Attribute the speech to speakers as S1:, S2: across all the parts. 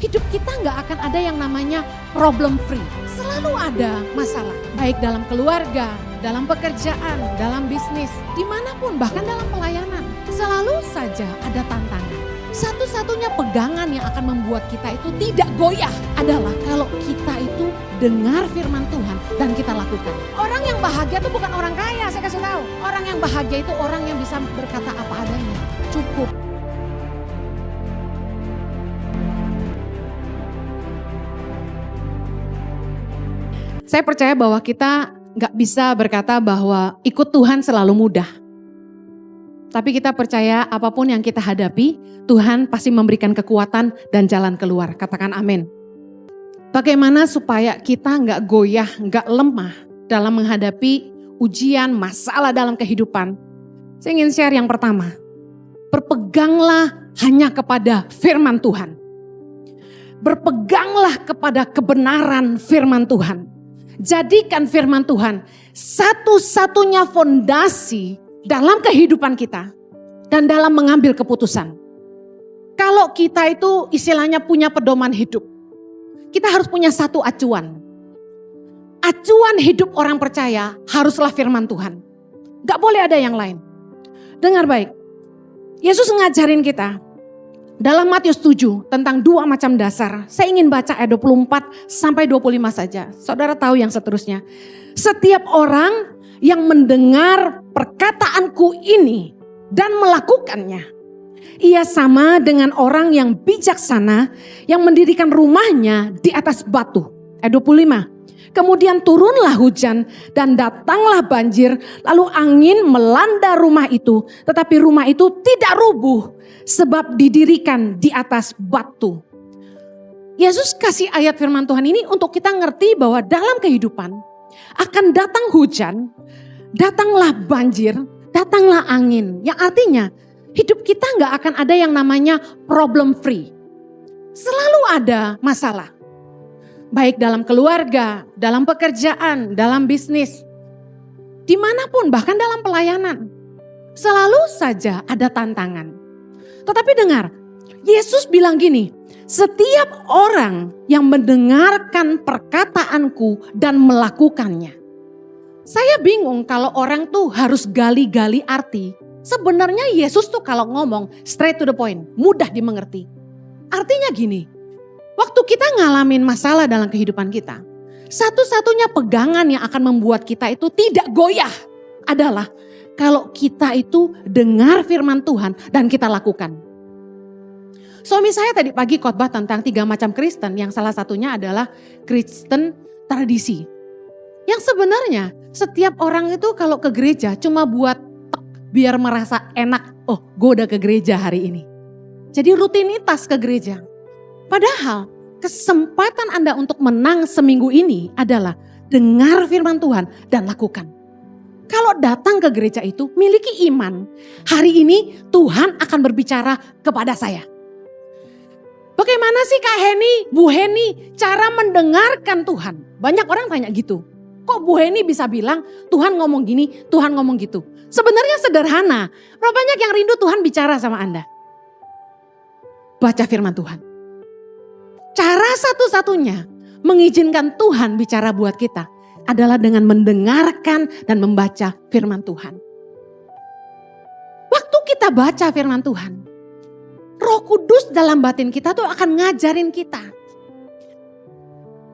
S1: hidup kita nggak akan ada yang namanya problem free. Selalu ada masalah, baik dalam keluarga, dalam pekerjaan, dalam bisnis, dimanapun, bahkan dalam pelayanan. Selalu saja ada tantangan. Satu-satunya pegangan yang akan membuat kita itu tidak goyah adalah kalau kita itu dengar firman Tuhan dan kita lakukan. Orang yang bahagia itu bukan orang kaya, saya kasih tahu. Orang yang bahagia itu orang yang bisa berkata apa adanya. Cukup. Saya percaya bahwa kita gak bisa berkata bahwa ikut Tuhan selalu mudah. Tapi kita percaya apapun yang kita hadapi, Tuhan pasti memberikan kekuatan dan jalan keluar. Katakan amin. Bagaimana supaya kita gak goyah, gak lemah dalam menghadapi ujian, masalah dalam kehidupan. Saya ingin share yang pertama. Berpeganglah hanya kepada firman Tuhan. Berpeganglah kepada kebenaran firman Tuhan. Jadikan firman Tuhan satu-satunya fondasi dalam kehidupan kita dan dalam mengambil keputusan. Kalau kita itu istilahnya punya pedoman hidup, kita harus punya satu acuan. Acuan hidup orang percaya haruslah firman Tuhan. Gak boleh ada yang lain. Dengar baik, Yesus ngajarin kita dalam Matius 7 tentang dua macam dasar. Saya ingin baca ayat 24 sampai 25 saja. Saudara tahu yang seterusnya. Setiap orang yang mendengar perkataanku ini dan melakukannya, ia sama dengan orang yang bijaksana yang mendirikan rumahnya di atas batu. Ayat 25. Kemudian turunlah hujan dan datanglah banjir, lalu angin melanda rumah itu, tetapi rumah itu tidak rubuh sebab didirikan di atas batu. Yesus kasih ayat firman Tuhan ini untuk kita ngerti bahwa dalam kehidupan akan datang hujan, datanglah banjir, datanglah angin. Yang artinya hidup kita gak akan ada yang namanya problem free. Selalu ada masalah. Baik dalam keluarga, dalam pekerjaan, dalam bisnis. Dimanapun, bahkan dalam pelayanan. Selalu saja ada tantangan. Tetapi dengar, Yesus bilang gini, setiap orang yang mendengarkan perkataanku dan melakukannya. Saya bingung kalau orang tuh harus gali-gali arti. Sebenarnya Yesus tuh kalau ngomong straight to the point, mudah dimengerti. Artinya gini, waktu kita ngalamin masalah dalam kehidupan kita, satu-satunya pegangan yang akan membuat kita itu tidak goyah adalah kalau kita itu dengar firman Tuhan dan kita lakukan. Suami saya tadi pagi khotbah tentang 3 macam Kristen, yang salah satunya adalah Kristen tradisi. Yang sebenarnya setiap orang itu kalau ke gereja cuma buat biar merasa enak, oh gue udah ke gereja hari ini. Jadi rutinitas ke gereja. Padahal kesempatan Anda untuk menang seminggu ini adalah dengar firman Tuhan dan lakukan. Kalau datang ke gereja itu miliki iman. Hari ini Tuhan akan berbicara kepada saya. Bagaimana sih Kak Heni, Bu Heni cara mendengarkan Tuhan? Banyak orang tanya gitu. Kok Bu Heni bisa bilang Tuhan ngomong gini, Tuhan ngomong gitu. Sebenarnya sederhana. Berapa banyak yang rindu Tuhan bicara sama Anda? Baca firman Tuhan. Cara satu-satunya mengizinkan Tuhan bicara buat kita adalah dengan mendengarkan dan membaca firman Tuhan. Waktu kita baca firman Tuhan, Roh Kudus dalam batin kita tuh akan ngajarin kita.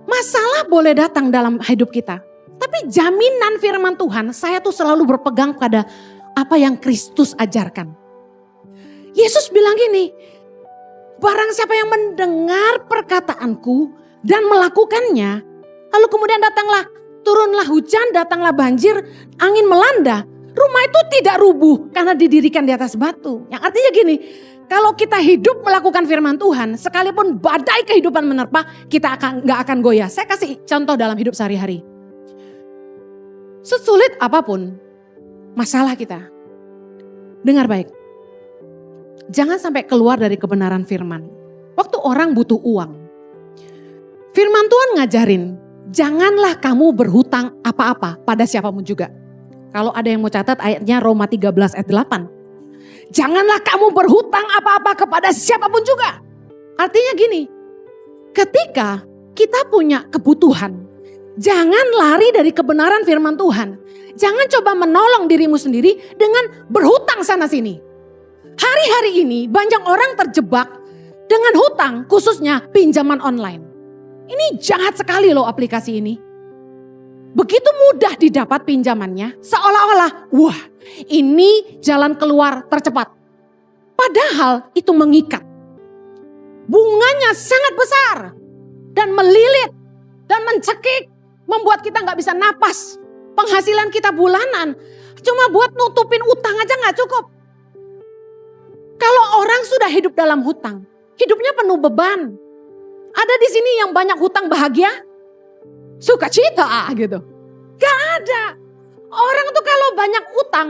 S1: Masalah boleh datang dalam hidup kita, tapi jaminan firman Tuhan, saya tuh selalu berpegang pada apa yang Kristus ajarkan. Yesus bilang gini, barang siapa yang mendengar perkataanku dan melakukannya, lalu kemudian turunlah hujan, datanglah banjir, angin melanda, rumah itu tidak rubuh karena didirikan di atas batu. Yang artinya gini, kalau kita hidup melakukan firman Tuhan, sekalipun badai kehidupan menerpa, kita gak akan goyah. Saya kasih contoh dalam hidup sehari-hari. Sesulit apapun masalah kita, dengar baik. Jangan sampai keluar dari kebenaran firman. Waktu orang butuh uang, firman Tuhan ngajarin, janganlah kamu berhutang apa-apa pada siapapun juga. Kalau ada yang mau catat ayatnya Roma 13 ayat 8. Janganlah kamu berhutang apa-apa kepada siapapun juga. Artinya gini, ketika kita punya kebutuhan, jangan lari dari kebenaran firman Tuhan. Jangan coba menolong dirimu sendiri dengan berhutang sana sini. Hari-hari ini banyak orang terjebak dengan hutang, khususnya pinjaman online. Ini jahat sekali loh aplikasi ini. Begitu mudah didapat pinjamannya, seolah-olah wah ini jalan keluar tercepat. Padahal itu mengikat. Bunganya sangat besar dan melilit dan mencekik, membuat kita gak bisa napas. Penghasilan kita bulanan cuma buat nutupin utang aja gak cukup. Kalau orang sudah hidup dalam hutang, hidupnya penuh beban. Ada di sini yang banyak hutang bahagia? Sukacita gitu. Gak ada. Orang tuh kalau banyak utang,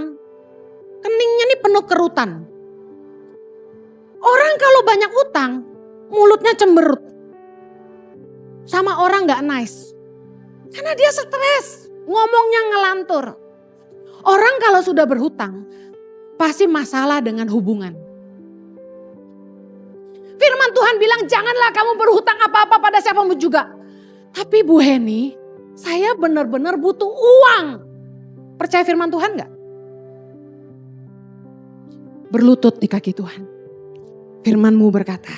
S1: keningnya nih penuh kerutan. Orang kalau banyak utang, mulutnya cemberut. Sama orang gak nice. Karena dia stres, ngomongnya ngelantur. Orang kalau sudah berhutang, pasti masalah dengan hubungan. Firman Tuhan bilang janganlah kamu berhutang apa-apa pada siapapun juga. Tapi Bu Heni, saya benar-benar butuh uang. Percaya firman Tuhan gak? Berlutut di kaki Tuhan. Firman-Mu berkata,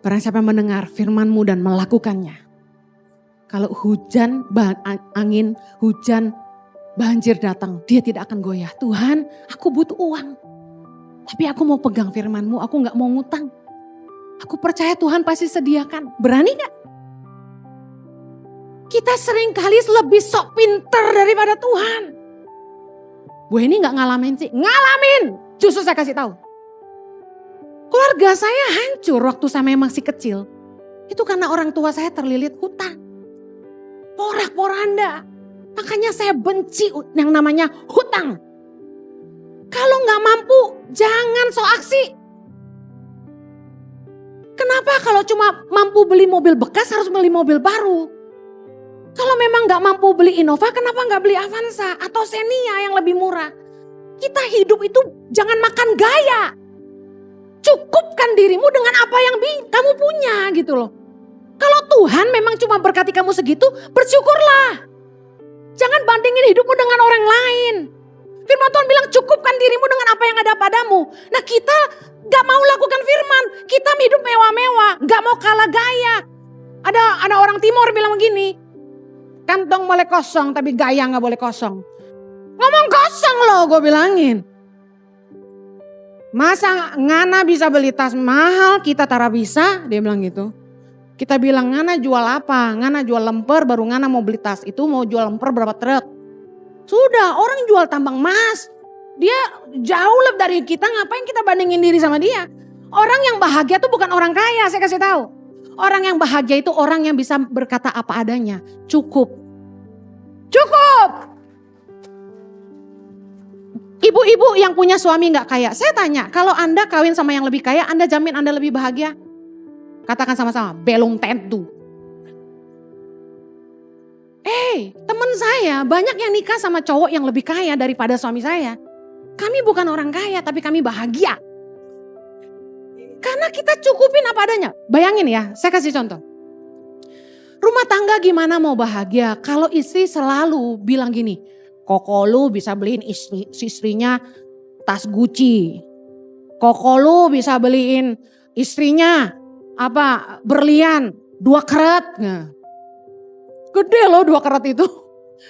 S1: barang siapa mendengar firman-Mu dan melakukannya. Kalau hujan, angin, hujan, banjir datang, dia tidak akan goyah. Tuhan, aku butuh uang. Tapi aku mau pegang firman-Mu, aku gak mau ngutang. Aku percaya Tuhan pasti sediakan. Berani gak? Kita sering kali lebih sok pinter daripada Tuhan. Bu ini gak ngalamin sih? Ngalamin! Justru saya kasih tahu. Keluarga saya hancur waktu saya masih kecil. Itu karena orang tua saya terlilit hutang. Porak-poranda. Makanya saya benci yang namanya hutang. Kalau gak mampu, jangan sok aksi. Kenapa kalau cuma mampu beli mobil bekas harus beli mobil baru? Kalau memang gak mampu beli Innova, kenapa gak beli Avanza atau Xenia yang lebih murah? Kita hidup itu jangan makan gaya. Cukupkan dirimu dengan apa yang kamu punya gitu loh. Kalau Tuhan memang cuma berkati kamu segitu, bersyukurlah. Jangan bandingin hidupmu dengan orang lain. Firman Tuhan bilang cukupkan dirimu dengan apa yang ada padamu. Nah kita gak mau lakukan firman. Kita hidup mewah-mewah, gak mau kalah gaya. Ada orang timur bilang begini, kantong boleh kosong tapi gaya gak boleh kosong. Ngomong kosong loh gue bilangin. Masa Ngana bisa beli tas mahal kita tara bisa? Dia bilang gitu. Kita bilang Ngana jual apa? Ngana jual lemper baru Ngana mau beli tas. Itu mau jual lemper berapa truk? Sudah orang jual tambang emas. Dia jauh lebih dari kita, ngapain kita bandingin diri sama dia? Orang yang bahagia tuh bukan orang kaya, saya kasih tahu. Orang yang bahagia itu orang yang bisa berkata apa adanya. Cukup. Cukup. Ibu-ibu yang punya suami gak kaya, saya tanya, kalau Anda kawin sama yang lebih kaya, Anda jamin Anda lebih bahagia? Katakan sama-sama, belum tentu. Teman saya banyak yang nikah sama cowok yang lebih kaya daripada suami saya. Kami bukan orang kaya tapi kami bahagia. Karena kita cukupin apa adanya. Bayangin ya, saya kasih contoh. Rumah tangga gimana mau bahagia kalau istri selalu bilang gini, Koko lu bisa beliin istrinya tas Gucci. Koko lu bisa beliin istrinya berlian 2 karat. Nah. Gede loh 2 karat itu.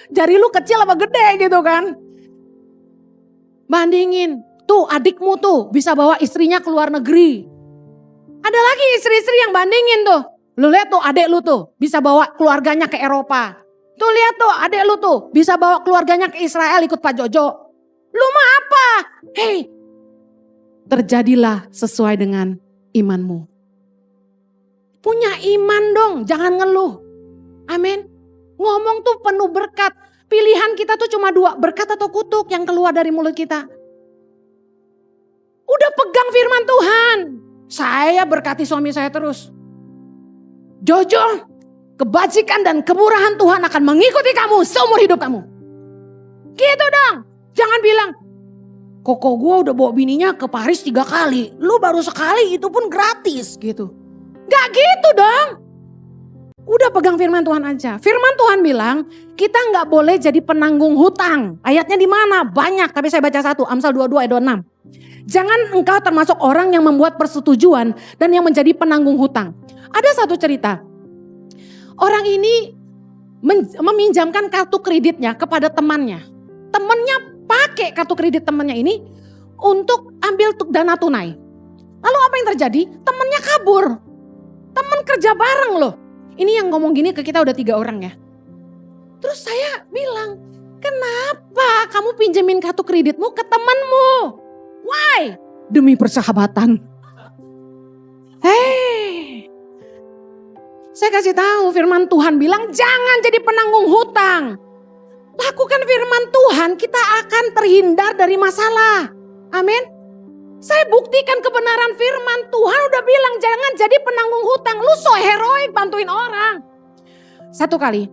S1: Jari lu kecil apa gede gitu kan. Bandingin. Tuh adikmu tuh bisa bawa istrinya ke luar negeri. Ada lagi istri-istri yang bandingin tuh. Lu lihat tuh adik lu tuh bisa bawa keluarganya ke Eropa. Tuh lihat tuh adik lu tuh bisa bawa keluarganya ke Israel ikut Pak Jojo. Lu mah apa? Hei. Terjadilah sesuai dengan imanmu. Punya iman dong, jangan ngeluh. Amin. Ngomong tuh penuh berkat. Pilihan kita tuh cuma 2, berkat atau kutuk yang keluar dari mulut kita. Udah pegang firman Tuhan. Saya berkati suami saya terus. Jojo, kebajikan dan kemurahan Tuhan akan mengikuti kamu seumur hidup kamu. Gitu dong. Jangan bilang, Koko gue udah bawa bininya ke Paris 3 kali. Lu baru sekali itu pun gratis gitu. Gak gitu dong. Udah pegang firman Tuhan aja. Firman Tuhan bilang kita nggak boleh jadi penanggung hutang. Ayatnya di mana? Banyak, tapi saya baca satu. Amsal 22 ayat 26. Jangan engkau termasuk orang yang membuat persetujuan dan yang menjadi penanggung hutang. Ada satu cerita. Orang ini meminjamkan kartu kreditnya kepada temannya. Temannya pakai kartu kredit temannya ini untuk ambil dana tunai. Lalu apa yang terjadi? Temannya kabur. Teman kerja bareng loh. Ini yang ngomong gini ke kita udah 3 orang ya. Terus saya bilang, kenapa kamu pinjemin kartu kreditmu ke temanmu? Why? Demi persahabatan. Hei, saya kasih tahu firman Tuhan bilang jangan jadi penanggung hutang. Lakukan firman Tuhan, kita akan terhindar dari masalah. Amin. Saya buktikan kebenaran firman Tuhan udah bilang jangan jadi penanggung hutang. Lu so heroik bantuin orang. Satu kali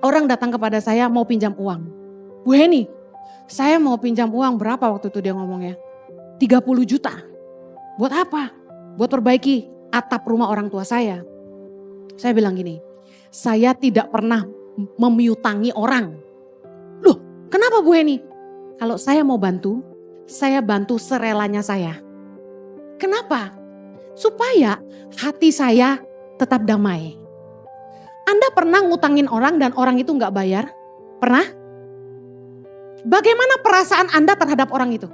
S1: orang datang kepada saya mau pinjam uang. Bu Heni, saya mau pinjam uang berapa waktu itu dia ngomongnya? 30 juta. Buat apa? Buat perbaiki atap rumah orang tua saya. Saya bilang gini, saya tidak pernah memiutangi orang. Loh, kenapa Bu Heni? Kalau saya mau bantu, saya bantu serelanya saya. Kenapa? Supaya hati saya tetap damai. Anda pernah ngutangin orang dan orang itu gak bayar? Pernah? Bagaimana perasaan Anda terhadap orang itu?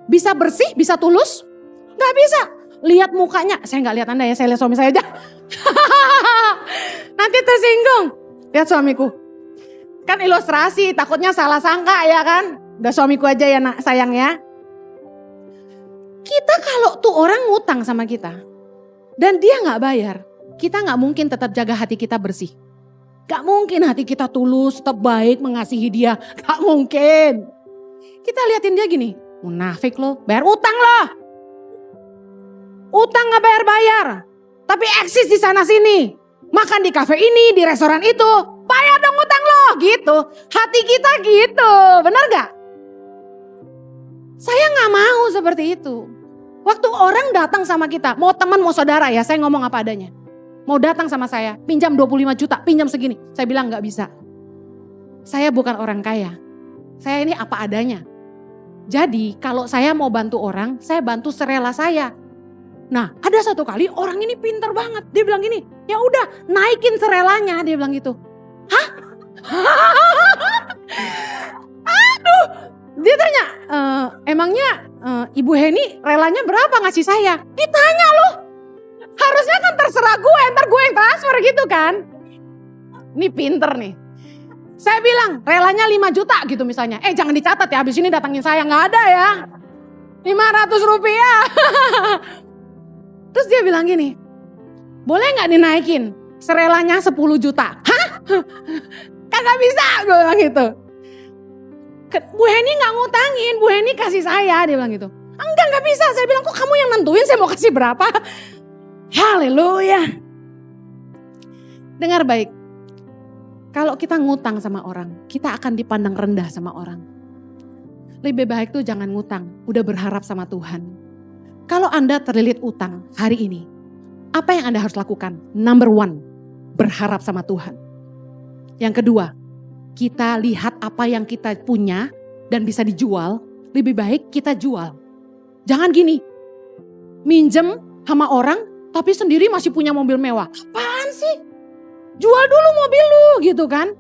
S1: Bisa bersih, bisa tulus? Gak bisa. Lihat mukanya, saya gak lihat Anda ya, saya lihat suami saya aja. Nanti tersinggung. Lihat suamiku. Kan ilustrasi, takutnya salah sangka ya kan. Udah suamiku aja ya nak, sayang ya. Kita kalau tuh orang ngutang sama kita dan dia gak bayar, kita gak mungkin tetap jaga hati kita bersih. Gak mungkin hati kita tulus, tetap baik mengasihi dia. Gak mungkin. Kita liatin dia gini, munafik lo, bayar utang lo. Utang gak bayar-bayar, tapi eksis di sana sini. Makan di kafe ini, di restoran itu, bayar dong utang lo, gitu. Hati kita gitu, benar gak? Saya gak mau seperti itu. Waktu orang datang sama kita, mau teman mau saudara ya, saya ngomong apa adanya. Mau datang sama saya, pinjam 25 juta, pinjam segini. Saya bilang gak bisa. Saya bukan orang kaya. Saya ini apa adanya. Jadi kalau saya mau bantu orang, saya bantu serela saya. Nah ada satu kali orang ini pintar banget. Dia bilang gini, ya udah naikin serelanya. Dia bilang gitu. Hah? Aduh. Dia tanya, emangnya Ibu Heni relanya berapa ngasih saya? Ditanya loh. Harusnya kan terserah gue, ntar gue yang transfer gitu kan. Ini pinter nih. Saya bilang relanya 5 juta gitu misalnya. Jangan dicatat ya, habis ini datangin saya, gak ada ya. 500 rupiah. Terus dia bilang gini, boleh gak dinaikin serelanya 10 juta? Hah? Kagak bisa, gue bilang gitu. Bu Heni gak ngutangin, Bu Heni kasih saya, dia bilang gitu. Enggak gak bisa, saya bilang kok kamu yang nentuin saya mau kasih berapa. Haleluya. Dengar baik, kalau kita ngutang sama orang, kita akan dipandang rendah sama orang. Lebih baik tuh jangan ngutang, udah berharap sama Tuhan. Kalau Anda terlilit utang hari ini, apa yang Anda harus lakukan? Number 1, berharap sama Tuhan. Yang kedua, kita lihat apa yang kita punya dan bisa dijual, lebih baik kita jual. Jangan gini, minjem sama orang tapi sendiri masih punya mobil mewah. Apaan sih? Jual dulu mobil lu gitu kan.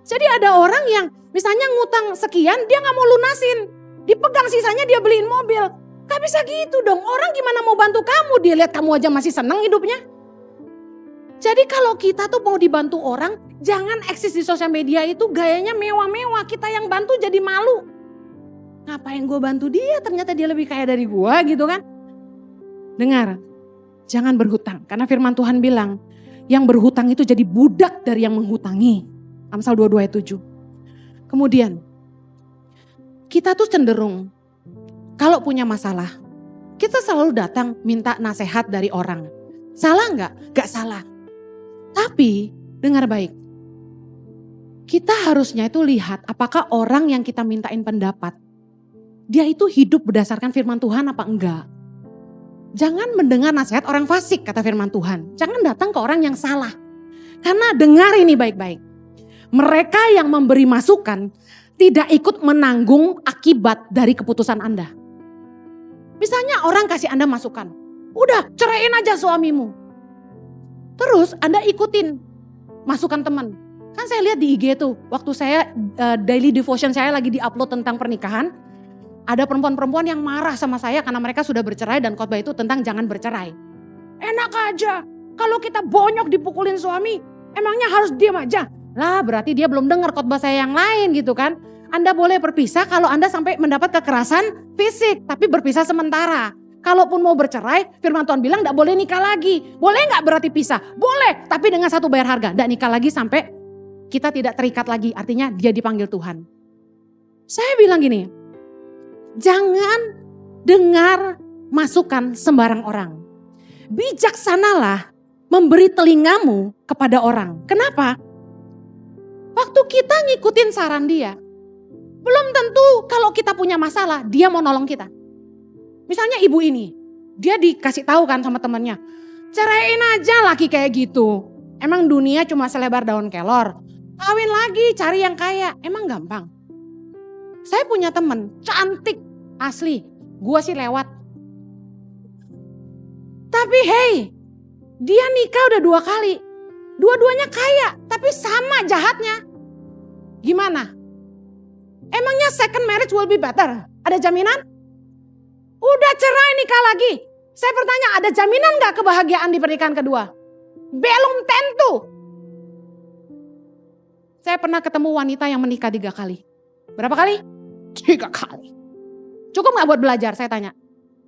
S1: Jadi ada orang yang misalnya ngutang sekian dia gak mau lunasin. Dipegang sisanya dia beliin mobil. Gak bisa gitu dong, orang gimana mau bantu kamu? Dia lihat kamu aja masih senang hidupnya. Jadi kalau kita tuh mau dibantu orang, jangan eksis di sosial media itu gayanya mewah-mewah. Kita yang bantu jadi malu. Ngapain gue bantu dia? Ternyata dia lebih kaya dari gue gitu kan. Dengar, jangan berhutang. Karena firman Tuhan bilang, yang berhutang itu jadi budak dari yang menghutangi. Amsal 22 ayat 7. Kemudian, kita tuh cenderung, kalau punya masalah, kita selalu datang minta nasihat dari orang. Salah enggak? Enggak salah. Tapi dengar baik, kita harusnya itu lihat apakah orang yang kita mintain pendapat, dia itu hidup berdasarkan firman Tuhan apa enggak. Jangan mendengar nasihat orang fasik, kata firman Tuhan. Jangan datang ke orang yang salah. Karena dengar ini baik-baik. Mereka yang memberi masukan tidak ikut menanggung akibat dari keputusan Anda. Misalnya orang kasih Anda masukan. Udah ceraiin aja suamimu. Terus Anda ikutin masukan teman. Kan saya lihat di IG tuh, waktu saya daily devotion saya lagi di-upload tentang pernikahan. Ada perempuan-perempuan yang marah sama saya karena mereka sudah bercerai dan khotbah itu tentang jangan bercerai. Enak aja, kalau kita bonyok dipukulin suami, emangnya harus diam aja? Lah berarti dia belum dengar khotbah saya yang lain gitu kan. Anda boleh berpisah kalau Anda sampai mendapat kekerasan fisik, tapi berpisah sementara. Kalaupun mau bercerai, firman Tuhan bilang gak boleh nikah lagi. Boleh gak berarti pisah? Boleh, tapi dengan satu bayar harga. Gak nikah lagi sampai kita tidak terikat lagi, artinya dia dipanggil Tuhan. Saya bilang gini, jangan dengar masukan sembarang orang. Bijaksanalah memberi telingamu kepada orang. Kenapa? Waktu kita ngikutin saran dia, belum tentu kalau kita punya masalah dia mau nolong kita. Misalnya ibu ini, dia dikasih tahu kan sama temannya, ceraiin aja laki kayak gitu. Emang dunia cuma selebar daun kelor. Kawin lagi cari yang kaya, emang gampang. Saya punya temen, cantik, asli. Gua sih lewat. Tapi hey, dia nikah udah 2 kali. Dua-duanya kaya, tapi sama jahatnya. Gimana? Emangnya second marriage will be better? Ada jaminan? Udah cerai nikah lagi. Saya bertanya, ada jaminan gak kebahagiaan di pernikahan kedua? Belum tentu. Saya pernah ketemu wanita yang menikah 3 kali. Berapa kali? 3 kali. Cukup gak buat belajar? Saya tanya.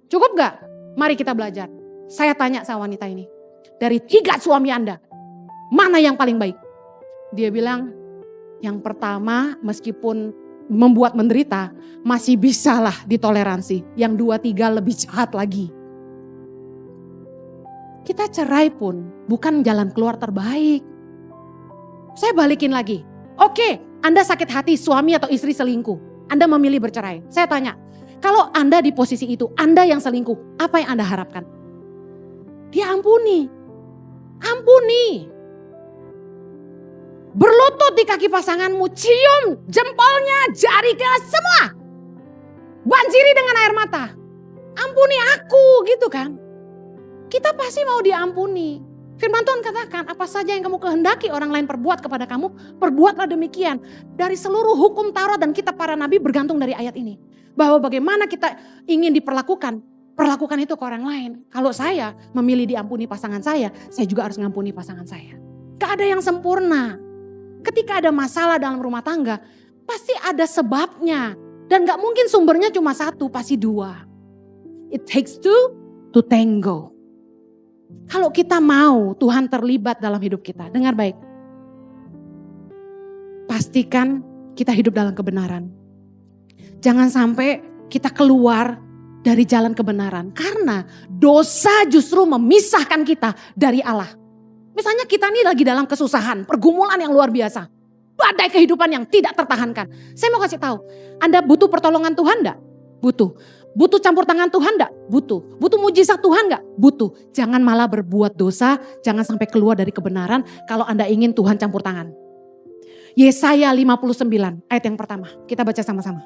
S1: Cukup gak? Mari kita belajar. Saya tanya sama wanita ini. Dari 3 suami Anda, mana yang paling baik? Dia bilang, yang pertama meskipun membuat menderita, masih bisalah ditoleransi. Yang 2-3 lebih jahat lagi. Kita cerai pun bukan jalan keluar terbaik. Saya balikin lagi. Oke, Anda sakit hati suami atau istri selingkuh. Anda memilih bercerai. Saya tanya, kalau Anda di posisi itu, Anda yang selingkuh, apa yang Anda harapkan? Dia ampuni. Ampuni. Berlutut di kaki pasanganmu, cium jempolnya, jarinya, semua. Banjiri dengan air mata. Ampuni aku, gitu kan. Kita pasti mau diampuni. Firman Tuhan katakan, apa saja yang kamu kehendaki orang lain perbuat kepada kamu, perbuatlah demikian. Dari seluruh hukum Taurat dan kitab para nabi bergantung dari ayat ini. Bahwa bagaimana kita ingin diperlakukan, perlakukan itu ke orang lain. Kalau saya memilih diampuni pasangan saya juga harus ngampuni pasangan saya. Gak ada yang sempurna. Ketika ada masalah dalam rumah tangga, pasti ada sebabnya. Dan gak mungkin sumbernya cuma 1, pasti 2. It takes 2 to tango. Kalau kita mau Tuhan terlibat dalam hidup kita, dengar baik. Pastikan kita hidup dalam kebenaran. Jangan sampai kita keluar dari jalan kebenaran. Karena dosa justru memisahkan kita dari Allah. Misalnya kita ini lagi dalam kesusahan, pergumulan yang luar biasa. Badai kehidupan yang tidak tertahankan. Saya mau kasih tahu, Anda butuh pertolongan Tuhan enggak? Butuh. Butuh campur tangan Tuhan enggak? Butuh. Butuh mujizat Tuhan enggak? Butuh. Jangan malah berbuat dosa, jangan sampai keluar dari kebenaran kalau Anda ingin Tuhan campur tangan. Yesaya 59 ayat yang pertama, kita baca sama-sama.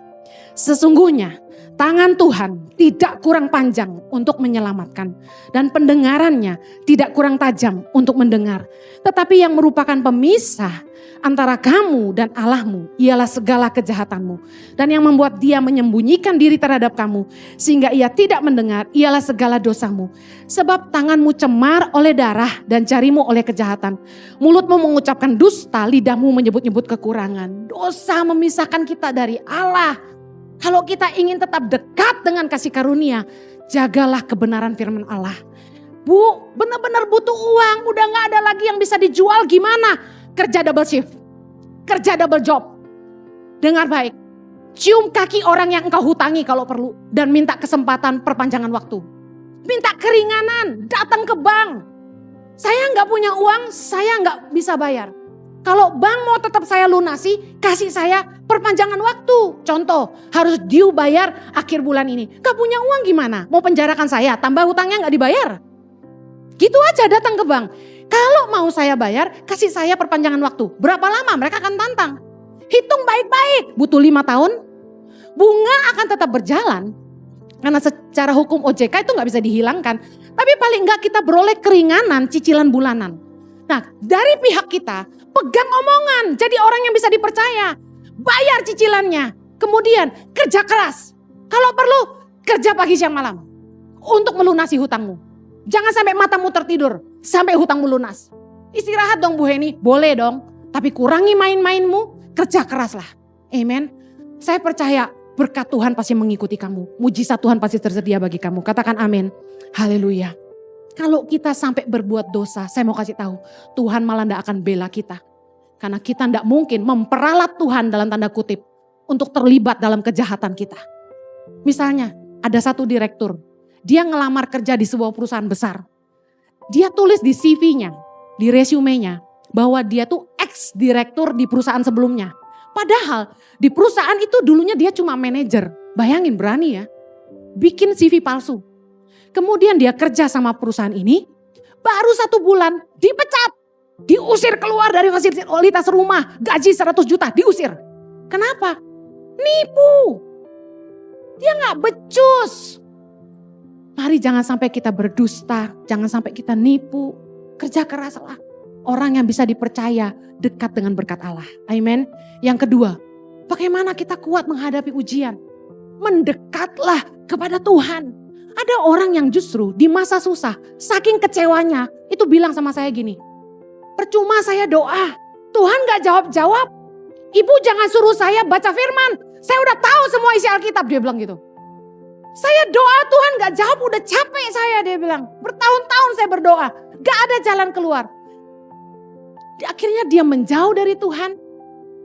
S1: Sesungguhnya tangan Tuhan tidak kurang panjang untuk menyelamatkan dan pendengarannya tidak kurang tajam untuk mendengar. Tetapi yang merupakan pemisah antara kamu dan Allahmu ialah segala kejahatanmu. Dan yang membuat dia menyembunyikan diri terhadap kamu sehingga ia tidak mendengar ialah segala dosamu. Sebab tanganmu cemar oleh darah dan jarimu oleh kejahatan. Mulutmu mengucapkan dusta, lidahmu menyebut-nyebut kekurangan. Dosa memisahkan kita dari Allah. Kalau kita ingin tetap dekat dengan kasih karunia, jagalah kebenaran firman Allah. Bu, benar-benar butuh uang, udah gak ada lagi yang bisa dijual, gimana? Kerja double shift, kerja double job. Dengar baik, cium kaki orang yang engkau hutangi kalau perlu. Dan minta kesempatan perpanjangan waktu. Minta keringanan, datang ke bank. Saya gak punya uang, saya gak bisa bayar. Kalau bank mau tetap saya lunasi, kasih saya perpanjangan waktu. Contoh, harus due bayar akhir bulan ini. Gak punya uang gimana? Mau penjarakan saya, tambah hutangnya gak dibayar. Gitu aja datang ke bank. Kalau mau saya bayar, kasih saya perpanjangan waktu. Berapa lama? Mereka akan tantang. Hitung baik-baik, butuh 5 tahun. Bunga akan tetap berjalan. Karena secara hukum OJK itu gak bisa dihilangkan. Tapi paling gak kita beroleh keringanan cicilan bulanan. Nah, dari pihak kita, pegang omongan, jadi orang yang bisa dipercaya. Bayar cicilannya, kemudian kerja keras. Kalau perlu, kerja pagi siang malam. Untuk melunasi hutangmu. Jangan sampai matamu tertidur, sampai hutangmu lunas. Istirahat dong Bu Heni, boleh dong. Tapi kurangi main-mainmu, kerja keraslah. Amen. Saya percaya berkat Tuhan pasti mengikuti kamu. Mujizat Tuhan pasti tersedia bagi kamu. Katakan amin. Haleluya. Kalau kita sampai berbuat dosa, saya mau kasih tahu, Tuhan malah tidak akan bela kita. Karena kita tidak mungkin memperalat Tuhan dalam tanda kutip untuk terlibat dalam kejahatan kita. Misalnya ada satu direktur, dia ngelamar kerja di sebuah perusahaan besar. Dia tulis di CV-nya, di resumenya, bahwa dia tuh ex-direktur di perusahaan sebelumnya. Padahal di perusahaan itu dulunya dia cuma manajer. Bayangin berani ya, bikin CV palsu. Kemudian dia kerja sama perusahaan ini, baru 1 bulan dipecat. Diusir keluar dari fasilitas rumah, gaji 100 juta, diusir. Kenapa? Nipu. Dia gak becus. Mari jangan sampai kita berdusta, jangan sampai kita nipu. Kerja keraslah. Orang yang bisa dipercaya dekat dengan berkat Allah. Amin. Yang kedua, bagaimana kita kuat menghadapi ujian? Mendekatlah kepada Tuhan. Ada orang yang justru di masa susah, saking kecewanya, itu bilang sama saya gini, percuma saya doa, Tuhan gak jawab-jawab. Ibu jangan suruh saya baca firman, saya udah tahu semua isi Alkitab, dia bilang gitu. Saya doa Tuhan gak jawab, udah capek saya, dia bilang. Bertahun-tahun saya berdoa, gak ada jalan keluar. Akhirnya dia menjauh dari Tuhan,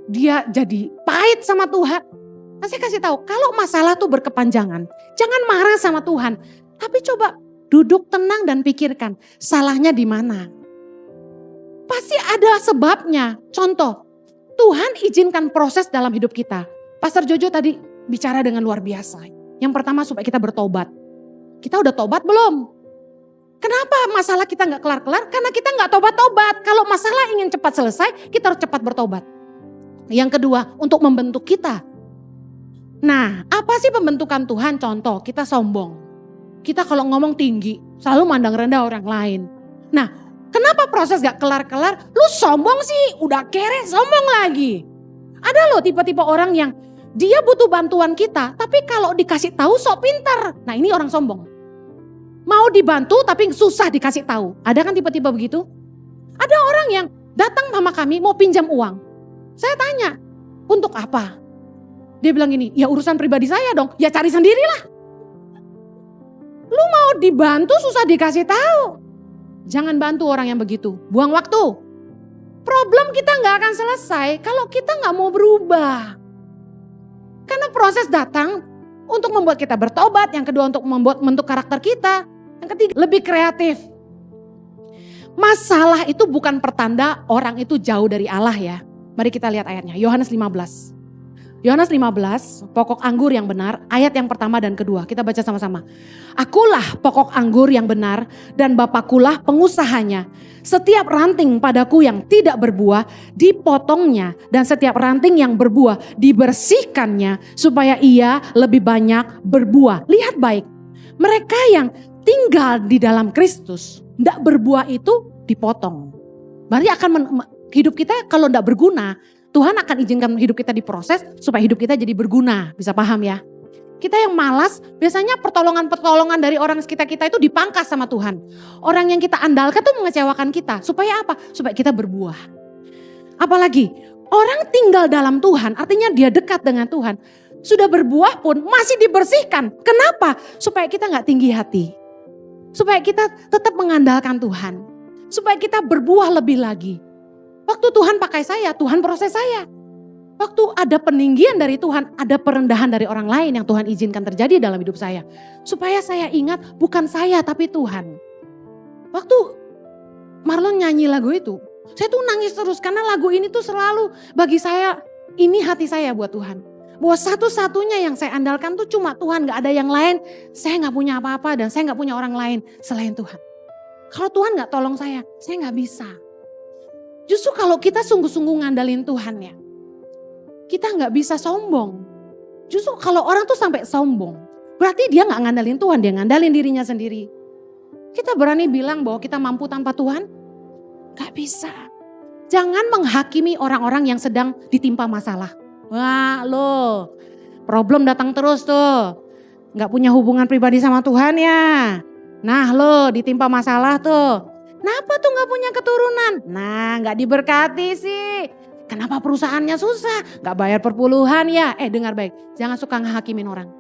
S1: dia jadi pahit sama Tuhan. Nah, saya kasih tahu, kalau masalah tuh berkepanjangan, jangan marah sama Tuhan. Tapi coba duduk tenang dan pikirkan, salahnya di mana. Pasti ada sebabnya. Contoh, Tuhan izinkan proses dalam hidup kita. Pastor Jojo tadi bicara dengan luar biasa. Yang pertama supaya kita bertobat. Kita udah tobat belum? Kenapa masalah kita gak kelar-kelar? Karena kita gak tobat-tobat. Kalau masalah ingin cepat selesai, kita harus cepat bertobat. Yang kedua, untuk membentuk kita. Nah, apa sih pembentukan Tuhan? Contoh, kita sombong. Kita kalau ngomong tinggi, selalu mandang rendah orang lain. Nah, kenapa proses gak kelar-kelar? Lu sombong sih, udah kere sombong lagi. Ada loh tipe-tipe orang yang dia butuh bantuan kita, tapi kalau dikasih tahu sok pintar. Nah, ini orang sombong. Mau dibantu tapi susah dikasih tahu. Ada kan tipe-tipe begitu? Ada orang yang datang sama kami mau pinjam uang. Saya tanya, untuk apa? Dia bilang gini, ya urusan pribadi saya dong, ya cari sendirilah. Lu mau dibantu susah dikasih tahu. Jangan bantu orang yang begitu, buang waktu. Problem kita gak akan selesai kalau kita gak mau berubah. Karena proses datang untuk membuat kita bertobat, yang kedua untuk membentuk karakter kita, yang ketiga lebih kreatif. Masalah itu bukan pertanda orang itu jauh dari Allah ya. Mari kita lihat ayatnya, Yohanes 15. Yohanes 15, pokok anggur yang benar, ayat yang pertama dan kedua. Kita baca sama-sama. Akulah pokok anggur yang benar dan Bapakulah pengusahanya. Setiap ranting padaku yang tidak berbuah dipotongnya dan setiap ranting yang berbuah dibersihkannya supaya ia lebih banyak berbuah. Lihat baik, mereka yang tinggal di dalam Kristus, tidak berbuah itu dipotong. Berarti akan hidup kita kalau tidak berguna, Tuhan akan izinkan hidup kita diproses supaya hidup kita jadi berguna. Bisa paham ya? Kita yang malas, biasanya pertolongan-pertolongan dari orang sekitar kita itu dipangkas sama Tuhan. Orang yang kita andalkan tuh mengecewakan kita. Supaya apa? Supaya kita berbuah. Apalagi orang tinggal dalam Tuhan, artinya dia dekat dengan Tuhan. Sudah berbuah pun masih dibersihkan. Kenapa? Supaya kita gak tinggi hati. Supaya kita tetap mengandalkan Tuhan. Supaya kita berbuah lebih lagi. Waktu Tuhan pakai saya, Tuhan proses saya. Waktu ada peninggian dari Tuhan, ada perendahan dari orang lain yang Tuhan izinkan terjadi dalam hidup saya. Supaya saya ingat bukan saya tapi Tuhan. Waktu Marlon nyanyi lagu itu, Saya tuh nangis terus karena lagu ini tuh selalu bagi saya, ini hati saya buat Tuhan. Bahwa satu-satunya yang saya andalkan tuh cuma Tuhan, gak ada yang lain. Saya gak punya apa-apa dan saya gak punya orang lain selain Tuhan. Kalau Tuhan gak tolong saya gak bisa. Justru kalau kita sungguh-sungguh ngandalin Tuhan ya, kita gak bisa sombong. Justru kalau orang tuh sampai sombong, berarti dia gak ngandalin Tuhan, dia ngandalin dirinya sendiri. Kita berani bilang bahwa kita mampu tanpa Tuhan? Gak bisa. Jangan menghakimi orang-orang yang sedang ditimpa masalah. Wah lo, problem datang terus tuh. Gak punya hubungan pribadi sama Tuhan ya. Nah lo ditimpa masalah tuh. Kenapa tuh gak punya keturunan? Nah gak diberkati sih. Kenapa perusahaannya susah? Gak bayar perpuluhan ya. Dengar baik, jangan suka ngehakimin orang.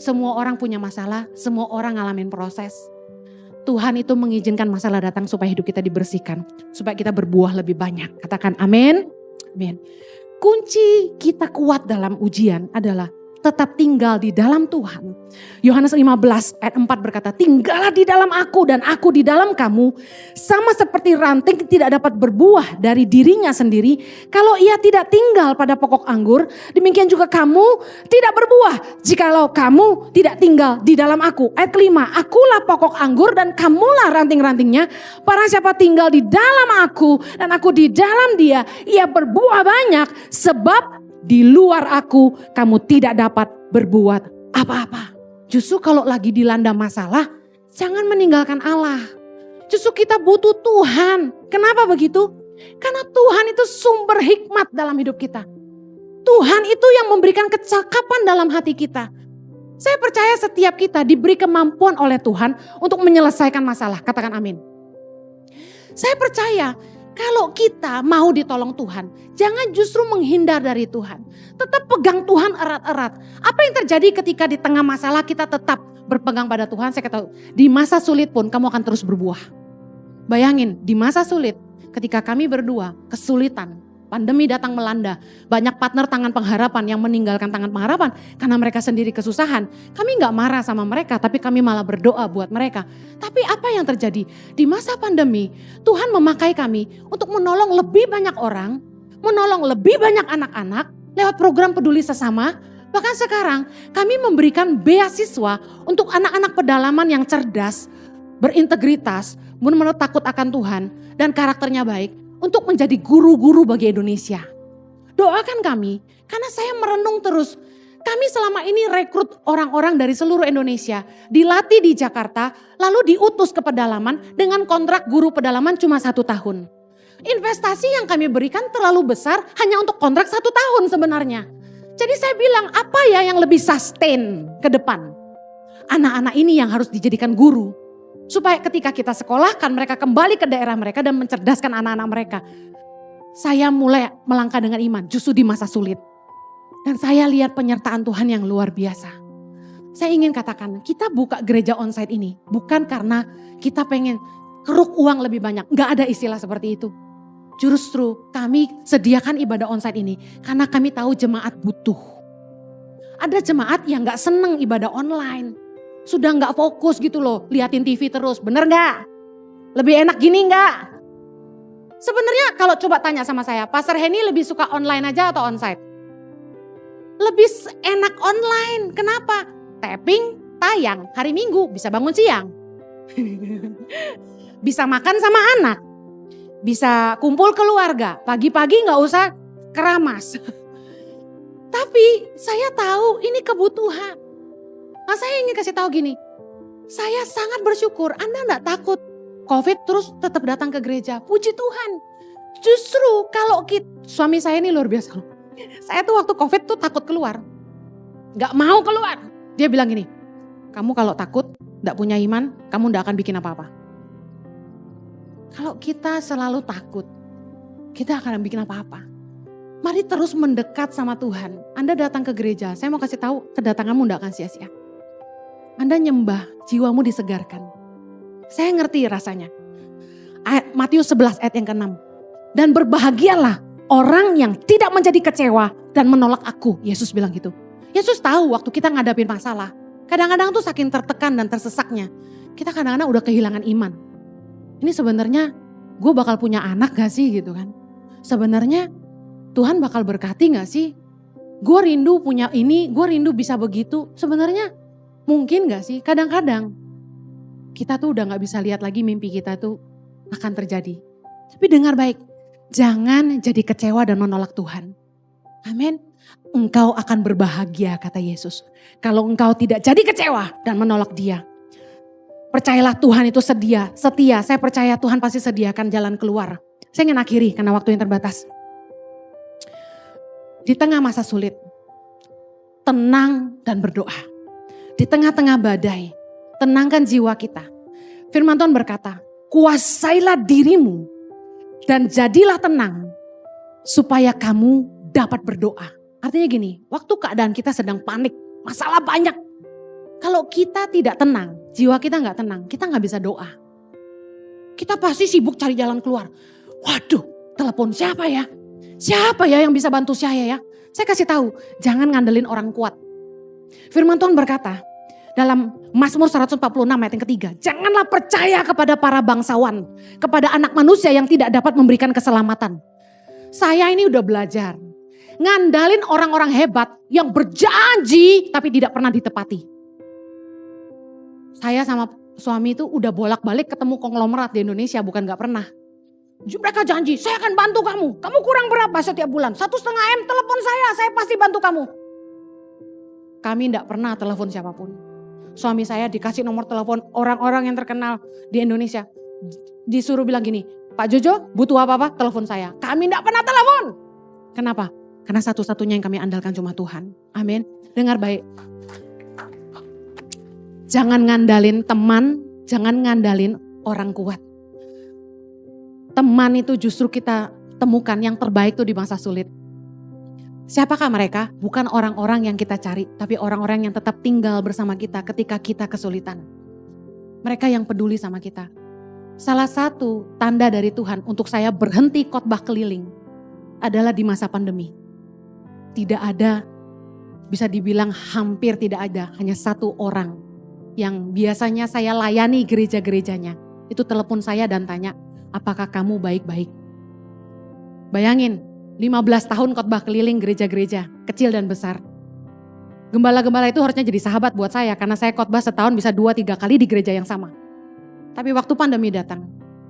S1: Semua orang punya masalah, semua orang ngalamin proses. Tuhan itu mengizinkan masalah datang supaya hidup kita dibersihkan. Supaya kita berbuah lebih banyak. Katakan amin. Amin. Kunci kita kuat dalam ujian adalah tetap tinggal di dalam Tuhan. Yohanes 15 ayat 4 berkata, tinggallah di dalam aku dan aku di dalam kamu. Sama seperti ranting tidak dapat berbuah dari dirinya sendiri. Kalau ia tidak tinggal pada pokok anggur, demikian juga kamu tidak berbuah jikalau kamu tidak tinggal di dalam aku. Ayat kelima, akulah pokok anggur dan kamulah ranting-rantingnya. Barang siapa tinggal di dalam aku dan aku di dalam dia, ia berbuah banyak sebab di luar aku kamu tidak dapat berbuat apa-apa. Justru kalau lagi dilanda masalah, jangan meninggalkan Allah. Justru kita butuh Tuhan. Kenapa begitu? Karena Tuhan itu sumber hikmat dalam hidup kita. Tuhan itu yang memberikan kecakapan dalam hati kita. Saya percaya setiap kita diberi kemampuan oleh Tuhan untuk menyelesaikan masalah. Katakan amin. Saya percaya kalau kita mau ditolong Tuhan, jangan justru menghindar dari Tuhan. Tetap pegang Tuhan erat-erat. Apa yang terjadi ketika di tengah masalah kita tetap berpegang pada Tuhan? Saya katakan, di masa sulit pun kamu akan terus berbuah. Bayangin, di masa sulit ketika kami berdua kesulitan, pandemi datang melanda, banyak partner tangan pengharapan yang meninggalkan tangan pengharapan karena mereka sendiri kesusahan. Kami gak marah sama mereka, tapi kami malah berdoa buat mereka. Tapi apa yang terjadi? Di masa pandemi, Tuhan memakai kami untuk menolong lebih banyak orang, menolong lebih banyak anak-anak lewat program peduli sesama. Bahkan sekarang kami memberikan beasiswa untuk anak-anak pedalaman yang cerdas, berintegritas, benar-benar takut akan Tuhan dan karakternya baik untuk menjadi guru-guru bagi Indonesia. Doakan kami, karena saya merenung terus. Kami selama ini rekrut orang-orang dari seluruh Indonesia, dilatih di Jakarta, lalu diutus ke pedalaman dengan kontrak guru pedalaman cuma 1 tahun. Investasi yang kami berikan terlalu besar hanya untuk kontrak 1 tahun sebenarnya. Jadi saya bilang, apa ya yang lebih sustain ke depan? Anak-anak ini yang harus dijadikan guru. Supaya ketika kita sekolahkan mereka kembali ke daerah mereka dan mencerdaskan anak-anak mereka. Saya mulai melangkah dengan iman justru di masa sulit. Dan saya lihat penyertaan Tuhan yang luar biasa. Saya ingin katakan kita buka gereja onsite ini bukan karena kita pengen keruk uang lebih banyak. Gak ada istilah seperti itu. Justru kami sediakan ibadah onsite ini karena kami tahu jemaat butuh. Ada jemaat yang gak seneng ibadah online. Sudah gak fokus gitu loh, liatin TV terus, bener gak? Lebih enak gini gak? Sebenarnya kalau coba tanya sama saya, Pastor Henny lebih suka online aja atau onsite? Lebih enak online, kenapa? Tapping, tayang, hari Minggu bisa bangun siang. Bisa makan sama anak, bisa kumpul keluarga, pagi-pagi gak usah keramas. Tapi saya tahu ini kebutuhan. Nah, saya ingin kasih tahu gini, saya sangat bersyukur Anda gak takut COVID terus tetap datang ke gereja. Puji Tuhan. Justru kalau suami saya ini luar biasa. Saya tuh waktu COVID tuh takut keluar. Gak mau keluar. Dia bilang gini, kamu kalau takut gak punya iman, kamu gak akan bikin apa-apa. Kalau kita selalu takut, kita akan bikin apa-apa. Mari terus mendekat sama Tuhan. Anda datang ke gereja, saya mau kasih tahu kedatanganmu gak akan sia-sia. Anda nyembah, jiwamu disegarkan. Saya ngerti rasanya. Matius 11 ayat yang ke-6. Dan berbahagialah orang yang tidak menjadi kecewa dan menolak aku. Yesus bilang gitu. Yesus tahu waktu kita ngadapin masalah. Kadang-kadang tuh saking tertekan dan tersesaknya. Kita kadang-kadang udah kehilangan iman. Ini sebenarnya gue bakal punya anak gak sih gitu kan. Sebenarnya Tuhan bakal berkati gak sih? Gue rindu punya ini, gue rindu bisa begitu. Sebenarnya mungkin gak sih? Kadang-kadang kita tuh udah gak bisa lihat lagi mimpi kita tuh akan terjadi. Tapi dengar baik, jangan jadi kecewa dan menolak Tuhan. Amin. Engkau akan berbahagia kata Yesus. Kalau engkau tidak jadi kecewa dan menolak Dia. Percayalah Tuhan itu setia. Saya percaya Tuhan pasti sediakan jalan keluar. Saya ingin akhiri karena waktu yang terbatas. Di tengah masa sulit, tenang dan berdoa. Di tengah-tengah badai, tenangkan jiwa kita. Firman Tuhan berkata, kuasailah dirimu dan jadilah tenang supaya kamu dapat berdoa. Artinya gini, waktu keadaan kita sedang panik, masalah banyak. Kalau kita tidak tenang, jiwa kita gak tenang, kita gak bisa doa. Kita pasti sibuk cari jalan keluar. Waduh, telepon siapa ya? Siapa ya yang bisa bantu saya ya? Saya kasih tahu, jangan ngandelin orang kuat. Firman Tuhan berkata, dalam Mazmur 146 ayat yang ketiga, janganlah percaya kepada para bangsawan, kepada anak manusia yang tidak dapat memberikan keselamatan. Saya ini udah belajar, ngandalin orang-orang hebat yang berjanji tapi tidak pernah ditepati. Saya sama suami itu udah bolak-balik ketemu konglomerat di Indonesia, bukan gak pernah. Mereka janji, saya akan bantu kamu. Kamu kurang berapa setiap bulan? 1,5 M telepon saya pasti bantu kamu. Kami tidak pernah telepon siapapun. Suami saya dikasih nomor telepon orang-orang yang terkenal di Indonesia. Disuruh bilang gini, Pak Jojo butuh apa-apa telepon saya. Kami tidak pernah telepon. Kenapa? Karena satu-satunya yang kami andalkan cuma Tuhan. Amin. Dengar baik. Jangan ngandalin teman, jangan ngandalin orang kuat. Teman itu justru kita temukan yang terbaik tuh di masa sulit. Siapakah mereka? Bukan orang-orang yang kita cari, tapi orang-orang yang tetap tinggal bersama kita ketika kita kesulitan. Mereka yang peduli sama kita. Salah satu tanda dari Tuhan untuk saya berhenti khotbah keliling adalah di masa pandemi. Tidak ada, bisa dibilang hampir tidak ada, hanya satu orang yang biasanya saya layani gereja-gerejanya. Itu telepon saya dan tanya, apakah kamu baik-baik? Bayangin, 15 tahun khotbah keliling gereja-gereja, kecil dan besar. Gembala-gembala itu harusnya jadi sahabat buat saya, karena saya khotbah setahun bisa 2-3 kali di gereja yang sama. Tapi waktu pandemi datang,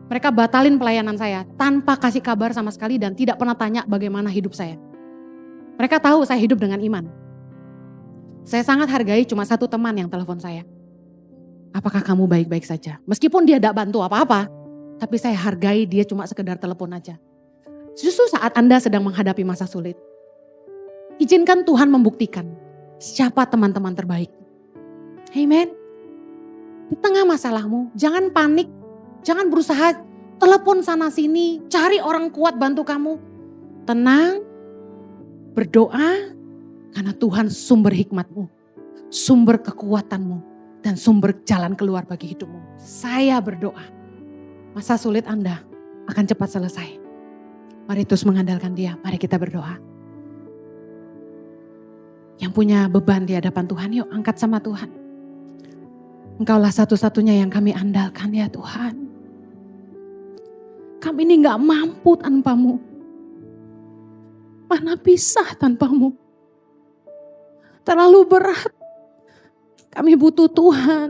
S1: mereka batalin pelayanan saya tanpa kasih kabar sama sekali dan tidak pernah tanya bagaimana hidup saya. Mereka tahu saya hidup dengan iman. Saya sangat hargai cuma satu teman yang telepon saya. Apakah kamu baik-baik saja? Meskipun dia tidak bantu apa-apa, tapi saya hargai dia cuma sekedar telepon aja. Justru saat Anda sedang menghadapi masa sulit, izinkan Tuhan membuktikan siapa teman-teman terbaik. Amen. Di tengah masalahmu, jangan panik, jangan berusaha telepon sana sini, cari orang kuat bantu kamu. Tenang, berdoa, karena Tuhan sumber hikmatmu, sumber kekuatanmu, dan sumber jalan keluar bagi hidupmu. Saya berdoa, masa sulit Anda akan cepat selesai. Mari terus mengandalkan Dia, mari kita berdoa. Yang punya beban di hadapan Tuhan, yuk angkat sama Tuhan. Engkaulah satu-satunya yang kami andalkan ya Tuhan. Kami ini gak mampu tanpamu. Mana bisa tanpamu. Terlalu berat. Kami butuh Tuhan.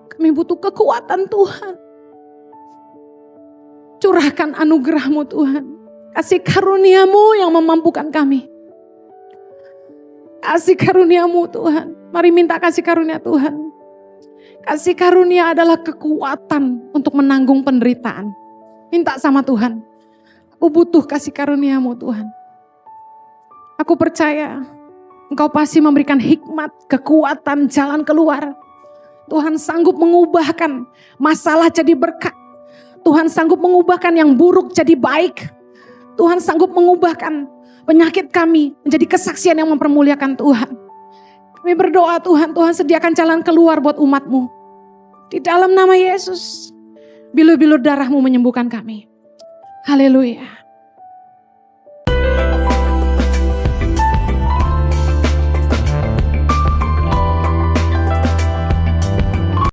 S1: Kami butuh kekuatan Tuhan. Curahkan anugerah-Mu Tuhan. Kasih karunia-Mu yang memampukan kami. Kasih karunia-Mu Tuhan. Mari minta kasih karunia Tuhan. Kasih karunia adalah kekuatan untuk menanggung penderitaan. Minta sama Tuhan. Aku butuh kasih karunia-Mu Tuhan. Aku percaya Engkau pasti memberikan hikmat, kekuatan, jalan keluar. Tuhan sanggup mengubahkan masalah jadi berkat. Tuhan sanggup mengubahkan yang buruk jadi baik. Tuhan sanggup mengubahkan penyakit kami menjadi kesaksian yang mempermuliakan Tuhan. Kami berdoa Tuhan, Tuhan sediakan jalan keluar buat umat-Mu. Di dalam nama Yesus, bilur-bilur darah-Mu menyembuhkan kami. Haleluya.